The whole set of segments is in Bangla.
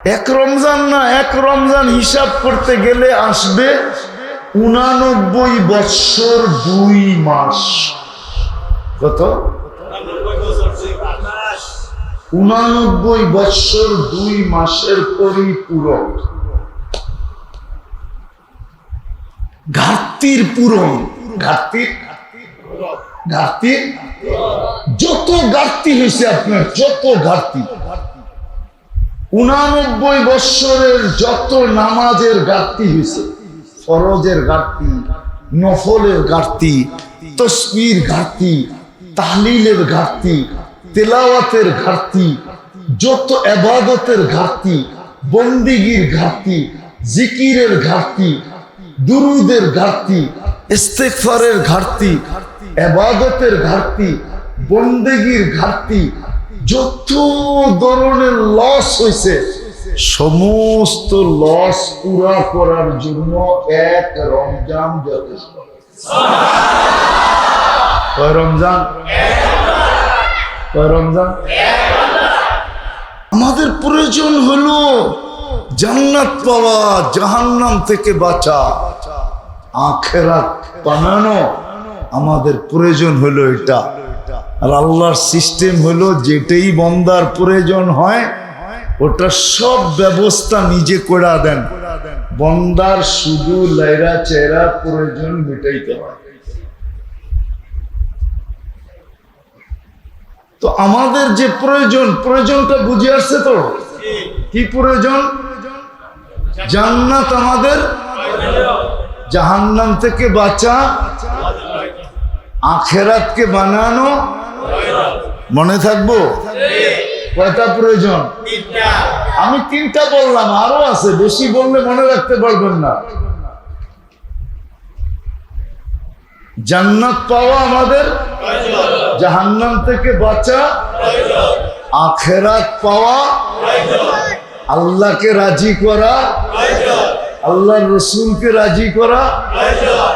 এক রমজান না, এক রমজান হিসাব করতে গেলে আসবে 89 বৎসর 2 মাস। কত? 89 বৎসর 2 মাসের পরিপূরক, ঘাটতির পূরণ। ঘাটতির যত ঘাটতি হয়েছে আপনার, যত ঘাটতি, 89 বৎসরের যত নামাজের ঘাটতি হয়েছে, ফরজের ঘাটতি, নফলের ঘাটতি, তসবির ঘাটতি, তাহলিলের ঘাটতি, তেলাওয়াতের ঘাটতি, যত ইবাদতের ঘাটতি, বন্দিগির ঘাটতি, জিকিরের ঘাটতি, দুরুদের ঘাটতি, ইস্তেগফারের ঘাটতি, ইবাদতের ঘাটতি, বন্দেগীর ঘাটতি, যত ধরনের লস হয়েছে, সমস্ত লস পুরা করার জন্য এক রমজান যথেষ্ট। কয় রমজান? কয় রমজান? আমাদের প্রয়োজন হলো জান্নাত পাওয়া, জাহান্নাম থেকে বাঁচা, আখিরাত বানানো। আমাদের প্রয়োজন হলো এটা। আর আল্লাহর সিস্টেম হলো যেটাই বন্দার প্রয়োজন হয় ওটা সব ব্যবস্থা নিজে করে দেন, বন্দার শুধু লাইরা চেহারা প্রয়োজন মেটাইতে হয়। তো আমাদের যে প্রয়োজন, প্রয়োজনটা বুঝে আসছে তো? কি প্রয়োজন? জান্নাত আমাদের, জাহান্নাম থেকে বাঁচা, আখিরাতকে বানানো। মনে থাকবো? কয়টা প্রয়োজন? আমি 3টা বললাম, আরো আছে, বেশি বললে মনে রাখতে পারবেন না। জান্নাত পাওয়া আমাদের, জাহান্নাম থেকে বাঁচা, আখিরাত পাওয়া, আল্লাহকে রাজি করা, আল্লাহর রাসূলকে রাজি করা,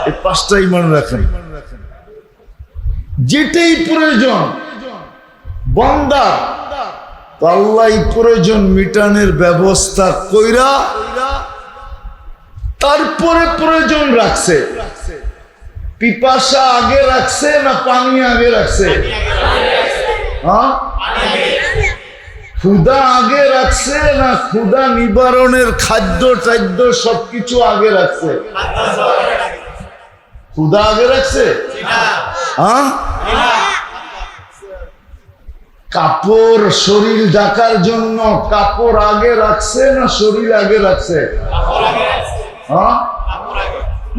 এই 5টাই মনে রাখেন। যেটাই প্রয়োজন বান্দা, তো আল্লাহ এই প্রয়োজন মিটানোর ব্যবস্থা কইরা তারপরে প্রয়োজন রাখছে। পিপাসা আগে রাখছে না পানি আগে রাখছে? হ্যাঁ, ক্ষুধা আগে রাখছে না ক্ষুধা নিবারণের খাদ্য টাদ্য সবকিছু আগে রাখছে? ক্ষুধা আগে রাখছে? হ্যাঁ, কাপড় শরীর ঢাকার জন্য কাপড় আগে রাখছে না শরীর আগে রাখছে? হ্যাঁ,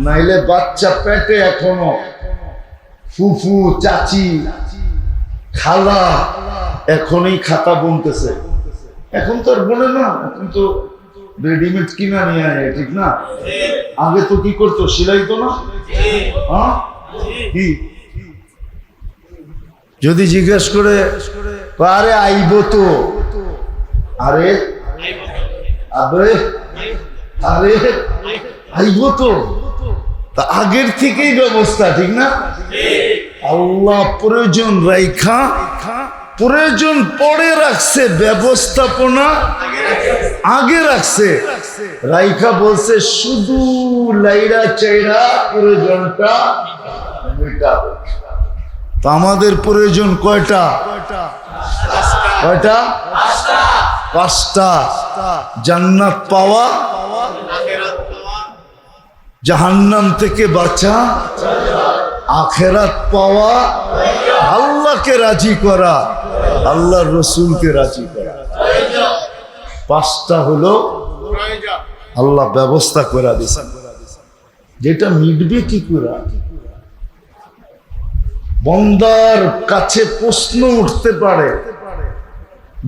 নাইলে বাচ্চা পেটে এখনো ফুফু, চাচি, খালা এখনই খাতা বুনতেছে। এখন তো আর বলে না, এখন তো রেডিমেড কিনা নিয়ে আয়, ঠিক না? আগে তো কি করতো, সিলাইতো না? হ্যাঁ, কি যদি জিজ্ঞেস করে, আরে আইব তো, আরে আরে আরে আইব তো, তা আগের থেকেই ব্যবস্থা, ঠিক না? আল্লাহ প্রয়োজন রাইখা, প্রয়োজন পরে রাখছে, ব্যবস্থাপনা আগে রাখছে। রাইখা বলছে শুধু লাইরা চাইরা প্রয়োজনটা মেটাবে। তো আমাদের প্রয়োজন কয়টা? কয়টা? 5টা। জান্নাত পাওয়া, জাহান্নাম থেকে বাঁচা, আখিরাত পাওয়া, আল্লাহকে রাজি করা, আল্লাহর রাসূলকে রাজি করা। 5টা হলো আল্লাহ ব্যবস্থা করে দিয়েছেন। যেটা মিটবে কি করে? বন্দার কাছে প্রশ্ন উঠতে পারে,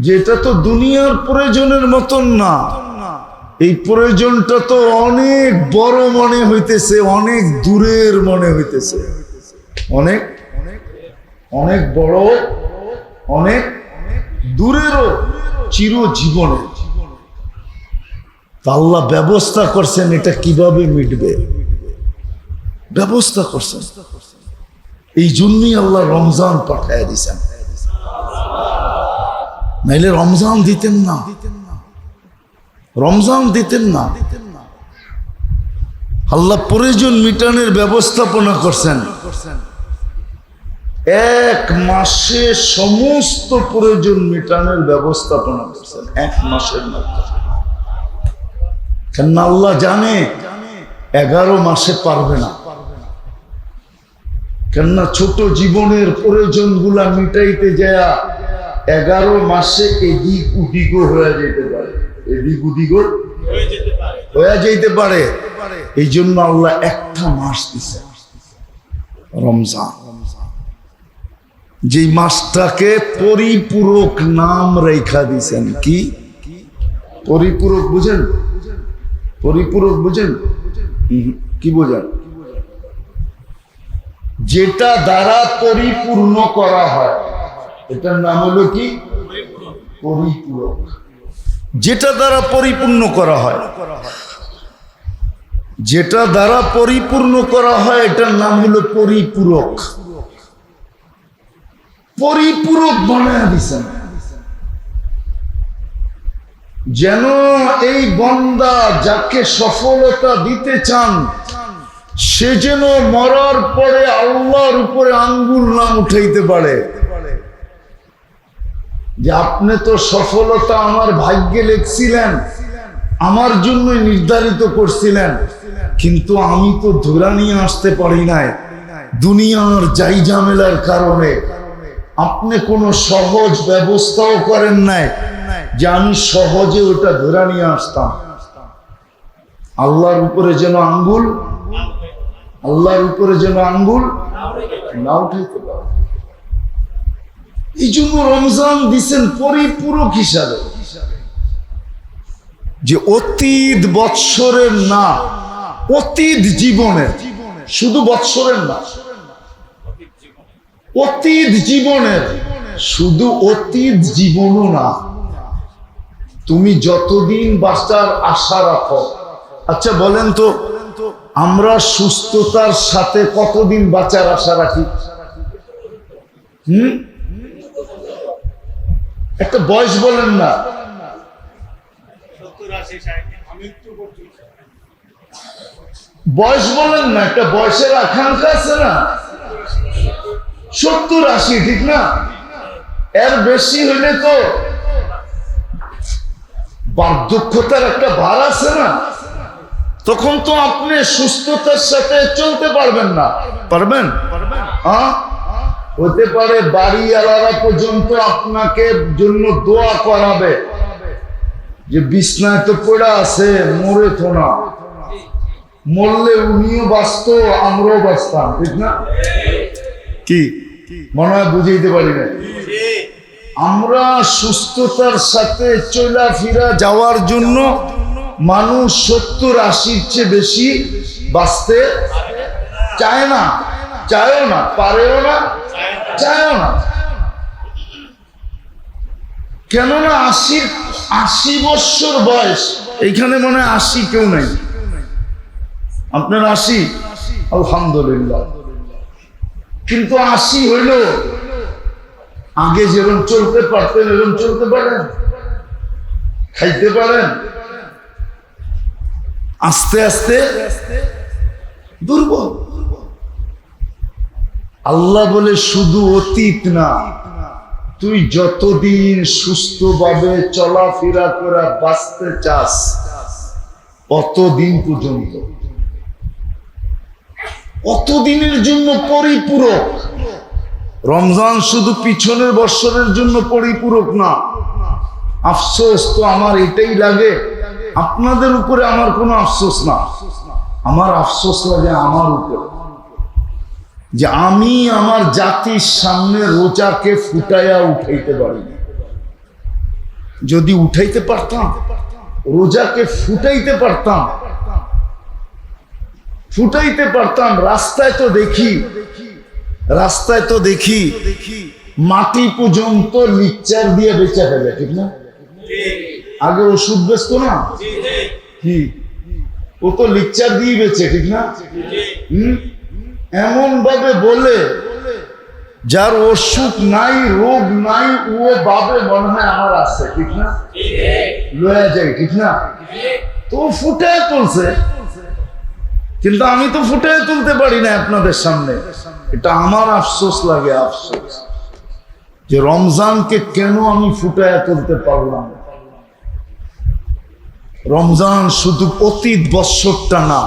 যেটা তো দুনিয়ার প্রয়োজনের মতন না, এই প্রয়োজনটা তো অনেক বড় মনে হইতেছে, অনেক দূরের মনে হইতেছে, অনেক অনেক বড়, অনেক দূরেরও, চিরজীবনের। আল্লাহ ব্যবস্থা করছেন এটা কিভাবে মিটবে, ব্যবস্থা করছেন। এই জন্যই আল্লাহ রমজান পাঠায় দিছেন, নাইলে রমজান দিতেন না। রমজান দিতেন না। আল্লাহ প্রয়োজন মিটানোর ব্যবস্থাপনা করছেন। এক মাসে সমস্ত প্রয়োজন মিটানোর ব্যবস্থাপনা করছেন, এক মাসের মধ্যে। কেন আল্লাহ জানে 11 মাসে পারবে না। কেননা ছোট জীবনের প্রয়োজন গুলা মিটাইতে যায় 11 মাসে এদিক উদিগো হয়ে যেতে পারে, এদিক উদিগো হয়ে যেতে পারে। এই জন্য আল্লাহ একটা মাস দিছে রমজান, যে মাসটাকে পরিপূরক নাম রেখা দিছেন। কি পরিপূরক বুঝেন? পরিপূরক বুঝেন? কি বোঝেন? যেটা দ্বারা পরিপূর্ণ করা হয় এটার নাম হলো কি? পরিপূরক। যেটা দ্বারা পরিপূর্ণ করা হয়, যেটা দ্বারা পরিপূর্ণ করা হয় এটার নাম হলো পরিপূরক। পরিপূরক বানায় দিছেন যেন এই বান্দা যাকে সফলতা দিতে চান সে যেন মরার পরে আল্লাহর উপরে আঙ্গুল না উঠাইতে পারে যে আপনি তো সফলতা আমার ভাগ্যে লিখছিলেন, আমার জন্য নির্ধারিত করছিলেন, কিন্তু আমি তো ধরে নিয়ে আসতে পারি নাই দুনিয়ার যাই ঝামেলার কারণে। আপনি কোনো সহজ ব্যবস্থাও করেন নাই যে আমি সহজে ওটা ধরে নিয়ে আসতাম। আল্লাহর উপরে যেন আঙ্গুল, আল্লাহর উপরে যেন আঙ্গুল না উঠাইতে পারে। এই জন্য রমজান দিছেন পরিপূরক হিসাবে, যে অতীত বৎসরের না, অতীত জীবনের, শুধু বৎসরের না, অতীত জীবনের, শুধু অতীত জীবনও না, তুমি যতদিন বাঁচার আশা রাখো। আচ্ছা বলেন তো, আমরা সুস্থতার সাথে কতদিন বাঁচার আশা রাখি? একটা বয়স বলেন না, বয়স বলেন না, একটা বয়সের আকাঙ্ক্ষা আছে না? 70-80, ঠিক না? এর বেশি হইলে তো বার্ধক্যতার একটা ভার আছে না? তখন তো আপনি সুস্থতার সাথে চলতে পারবেন না। পারবেন? হতে পারে বাড়িওয়ালারা পর্যন্ত আপনাকে জন্য দোয়া করাবে যে বিছনায় তো পড়া আছে, মরে তো না, মরলে উনিও বাঁচত, আমরাও বাঁচতাম, ঠিক না? কি মনে হয় বুঝাইতে পারি না? আমরা সুস্থতার সাথে চলাফেরা যাওয়ার জন্য মানুষ 70-80-র চেয়ে বেশি বাঁচতে চায় না, চায়ও না, পারেও না, চায়ও না। কেননা 80 বছর বয়স, এইখানে মনে হয় 80 কেউ নাই। আপনার 80? আলহামদুলিল্লাহ। কিন্তু 80 হইল, আগে যেরকম চলতে পারতেন এরকম চলতে পারেন, খাইতে পারেন? আস্তে আস্তে দুর্বল। আল্লাহ বলে শুধু অতীত না, তুই যতদিন সুস্থভাবে চলাফেরা করে বাঁচতে চাস অতদিন পর্যন্ত, অতদিনের জন্য পরিপূরক। রমজান শুধু পিছনের বছরের জন্য পরিপূরক না। আফসোস তো আমার এটাই লাগে, আপনাদের উপরে আমার কোনো আফসোস না, আমার আফসোস লাগে আমার উপরে, যে আমি আমার জাতির সামনে রোজাকে ফুটাইয়া উঠাইতে পারিনি। যদি উঠাইতে পারতাম, রোজাকে ফুটাইতে পারতাম, ফুটাইতে পারতাম। রাস্তায় তো দেখি মাটি পর্যন্ত লিকচার দিয়ে বেচা ফেলে, ঠিক না? আগে ওষুধ বেচত না, কি ও তো লিকচার দিয়ে বেচে, ঠিক না? এমন ভাবে বলে যার অসুখ নাই, রোগ নাই, ও ভাবে মনে হয় আমার আছে, ঠিক না? লয়া যায়, ঠিক না? তো ফুটায় তুলছে, কিন্তু আমি তো ফুটায় তুলতে পারি না আপনাদের সামনে। এটা আমার আফসোস লাগে, আফসোস যে রমজানকে কেন আমি ফুটায় তুলতে পারলাম। রমজান শুধু অতীত বৎসরটা না,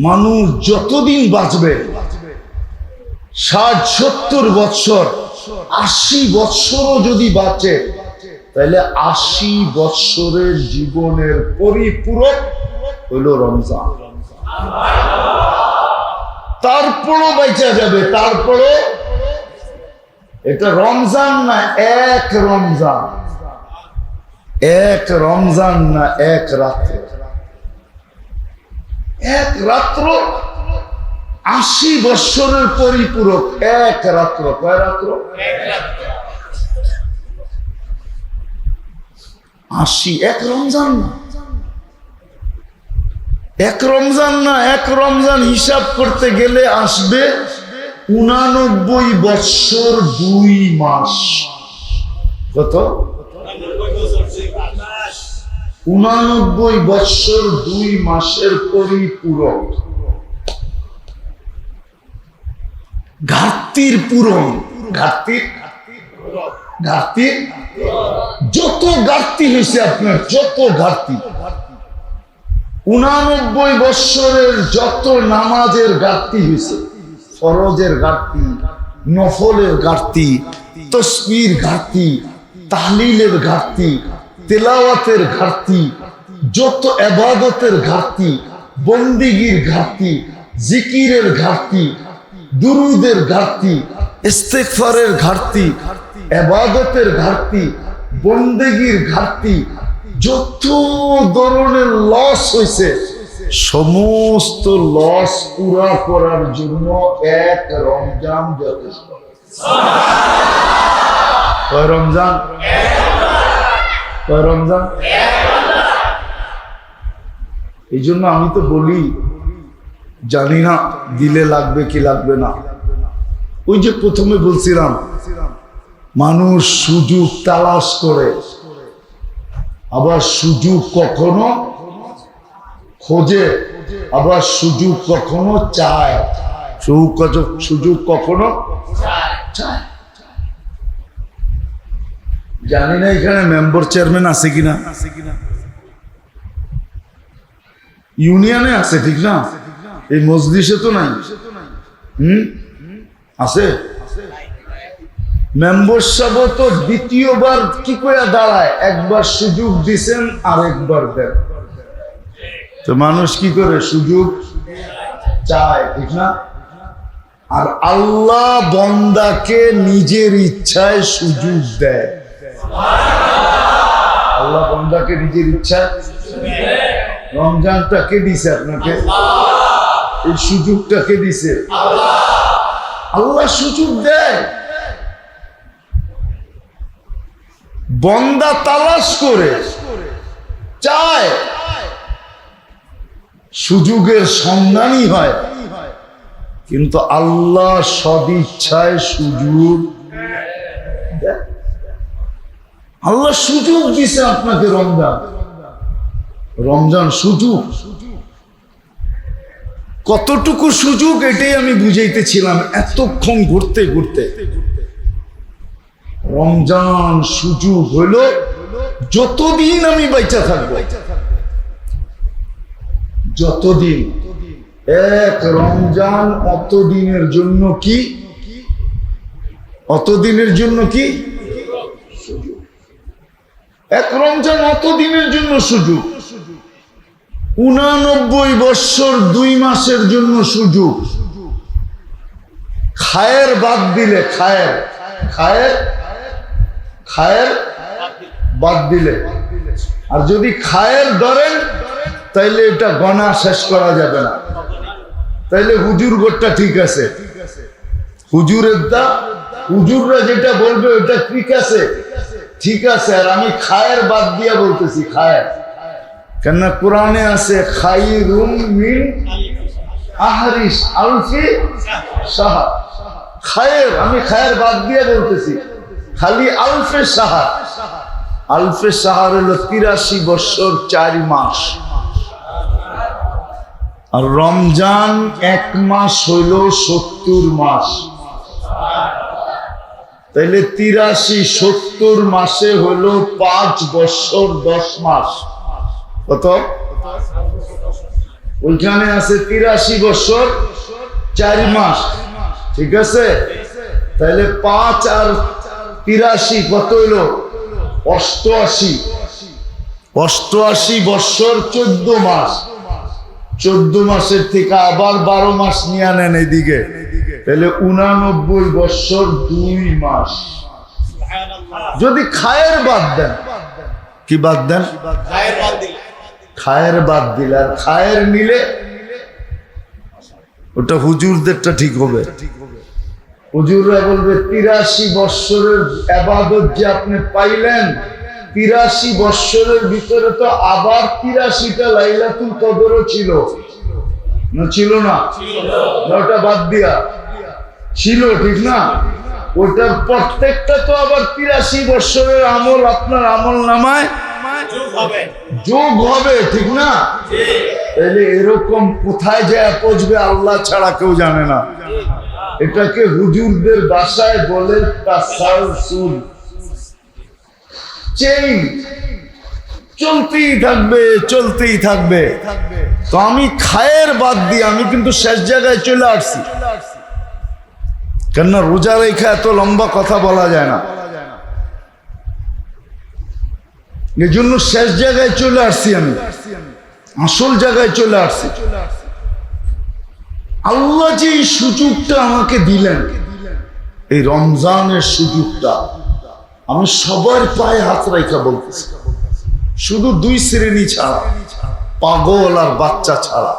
মানুষ যতদিন বাঁচবে, 60-70 বৎসর, 80 বৎসরও যদি বাঁচে, তাহলে 80 বৎসরের জীবনের পরিপূরক হইল রমজান। তারপরও বেঁচে যাবে, তারপরও এটা রমজান না এক রমজান, এক রমজান না এক রাত্র, এক রাত্র 80 বৎসরের পরিপূরক এক রাত্র। কয় রাত্র? 80। এক রমজান না, এক রমজান না, এক রমজান হিসাব করতে গেলে আসবে 89 বৎসর 2 মাস। কত? 89 বৎসর 2 মাসের পরিপূরক। ঘাটতির পূরণ, ঘাটতির যত ঘাটতি হয়েছে আপনার, যত ঘাটতি, 89 বৎসরের যত নামাজের ঘাটতি হয়েছে, ফরজের ঘাটতি, নফলের ঘাটতি, তাসবির ঘাটতি, তাহলিলের ঘাটতি, তেলাওয়াতের ঘাটতি, যত ইবাদতের ঘাটতি, বন্দিগির ঘাটতি, জিকিরের ঘাটতি, দুরুদের ঘাটতি, ইস্তেগফারের ঘাটতি, ইবাদতের ঘাটতি, বন্দেগীর ঘাটতি, যত ধরনের লস হয়েছে, সমস্ত লস পুরা করার জন্য এক রমজান যথেষ্ট। কয় রমজান? কয় রমজান? এই জন্য আমি তো বলি, জানি না দিলে লাগবে কি লাগবে না। ওই যে প্রথমে বলছিলাম, মানুষ সুযোগ তালাশ করে, আবার সুযোগ কখনো খোঁজে, আবার সুযোগ কখনো চায়, সুযোগ কখনো চায়। জানি না এখানে মেম্বার চেয়ারম্যান আছে কিনা, ইউনিয়নে আছে, ঠিক না? এই মজলিসে তো নাই। আছে মেম্বার সাহেব তো দ্বিতীয়বার কি করে দাঁড়ায়, একবার সুযোগ দিছেন আর একবার দেন, তো মানুষ কি করে সুযোগ চায়, ঠিক না? আর আল্লাহ বান্দাকে নিজের ইচ্ছায় সুযোগ দেয়। আল্লাহ বান্দাকে নিজের ইচ্ছায়। রমজানটা কে দিছে আপনাকে? এই সুযোগটা কে দিছে? আল্লাহ সুযোগ দেয়। বান্দা তালাশ করে চায়, সুযোগের সন্ধানই হয়, কিন্তু আল্লাহ সদিচ্ছায় সুযোগ দেয়। আল্লাহ সুযোগ দিছে আপনাকে। রমজান, রমজান সুযোগ। কতটুকু সুযোগ, এটাই আমি বুঝাইতেছিলাম এতক্ষণ ঘুরতে ঘুরতে। রমজান সুযোগ হইল যতদিন আমি বাইচা থাকবো, যতদিন। এক রমজান অতদিনের জন্য কি? অতদিনের জন্য কি? এক রমজান অতদিনের জন্য সুযোগ। 89 বৎসর 2 মাসের জন্য সুযোগ। খায়ের বাদ দিলে, খায়ের খায়ের খায়ের বাদ দিলে, আর যদি খায়ের ধরেন তাইলে এটা গণা শেষ করা যাবে না। তাইলে হুজুর গোটটা ঠিক আছে, হুজুরের দা, হুজুররা যেটা বলবে ওটা ঠিক আছে, ঠিক আছে। আর আমি খায়ের বাদ দিয়া বলতেছি, খায়ের। কেননা কোরআনে আছে খাইরুম মিন আহরিস আলফি শাহর। খায়ের, আমি খায়ের বাদ দিয়ে বলতেছি, খালি আলফে সাহার। আলফে সাহার হলো 83 বছর 4 মাস, আর রমজান 1 মাস হইল 70 মাস। তাইলে 83-70 মাসে হলো 5 বছর 10 মাস। কত? ওইখানে আছে 83 বছর 4 মাস, ঠিক আছে? তাহলে 5 আর 83 কত হইল? 88। 88 বছর 14 মাস। 14 মাসের থেকে আবার 12 মাস নিয়ে নেন এইদিকে, তাহলে 89 বছর 2 মাস। যদি খায়ের বাদ দেন, কি বাদ দেন? খায়ের বাদ দিলে, আর খায়ের নিলে ওটা হুজুরদেরটা ঠিক হবে। হুজুররা বলবে 83 বছরের ইবাদত যে আপনি পাইলেন, 83 বছরের ভিতরে তো আবার 83টা লাইলাতুল কদরও ছিল না? ছিল না? ওটা বাদ দিয়া ছিল, ঠিক না? ওটার প্রত্যেকটা তো আবার 83 বছরের আমল আপনার আমল নামায় যোগ হবে, ঠিক না? তাহলে এরকম কোথায় যায় পৌঁছবে আল্লাহ ছাড়া কেউ জানে না। এটাকে হুজুরদের ভাষায় বলে তাসালসুল, চেইন, চলতেই থাকবে, চলতেই থাকবে। তো আমি খায়ের বাদ দিয়ে আমি কিন্তু শেষ জায়গায় চলে আসছি, কেননা রোজা রেখা এত লম্বা কথা বলা যায় না, এই জন্য শেষ জায়গায় চলে আসছি, আমি আসল জায়গায় চলে আসছি। আল্লাহ যে এই সুযোগটা আমাকে দিলেন, এই রমজানের সুযোগটা, আমি সবার পায়ে হাত রাখা বলতেছি, শুধু 2 শ্রেণী ছাড়া, পাগল আর বাচ্চা ছাড়া,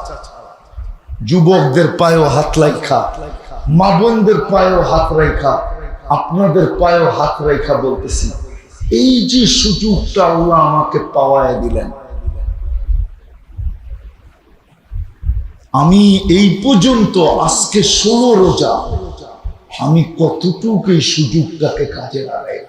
যুবকদের পায়েও হাত রাখা, মা বোনদের পায়েও হাত রাখা, আপনাদের পায়েও হাত রাখা বলতেছি, এই যে সুযোগটা আল্লাহ আমাকে পাওয়ায় দিলেন, আমি এই পর্যন্ত আজকে 16 রোজা, আমি কতটুকু এই সুযোগটাকে কাজে লাগাই।